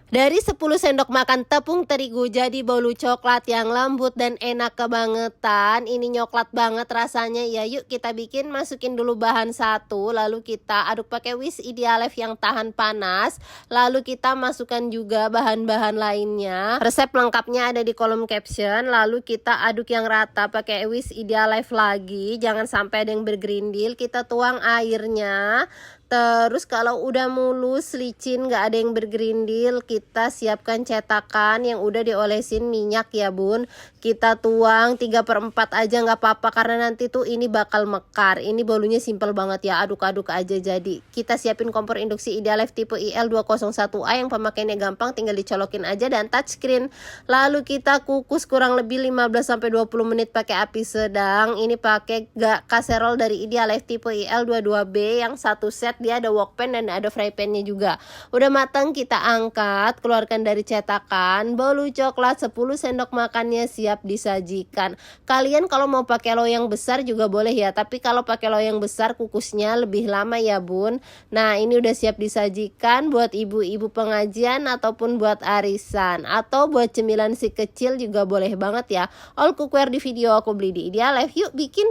Dari 10 sendok makan tepung terigu jadi bolu coklat yang lembut dan enak kebangetan. Ini nyoklat banget rasanya ya. Yuk kita bikin, masukin dulu bahan satu, lalu kita aduk pakai whisk Idealef yang tahan panas. Lalu kita masukkan juga bahan-bahan lainnya. Resep lengkapnya ada di kolom caption. Lalu kita aduk yang rata pakai whisk Idealef lagi. Jangan sampai ada yang bergerindil. Kita tuang airnya. Terus kalau udah mulus, licin, gak ada yang bergerindil, kita siapkan cetakan yang udah diolesin minyak ya bun. Kita tuang 3/4 aja gak apa-apa, karena nanti tuh ini bakal mekar. Ini bolunya simple banget ya, aduk-aduk aja jadi. Kita siapin kompor induksi Idealef tipe IL201A yang pemakaiannya gampang, tinggal dicolokin aja dan touchscreen. Lalu kita kukus kurang lebih 15-20 menit pakai api sedang. Ini pakai kaserol dari Idealef tipe IL22B yang satu set. Dia ada wok pan dan ada fry pan-nya juga. Udah matang, kita angkat, keluarkan dari cetakan. Bolu coklat 10 sendok makannya siap disajikan. Kalian kalau mau pakai loyang besar juga boleh ya, tapi kalau pakai loyang besar kukusnya lebih lama ya bun. Nah ini udah siap disajikan buat ibu-ibu pengajian ataupun buat arisan, atau buat cemilan si kecil juga boleh banget ya. All cookware di video aku beli di Idealef. Yuk bikin.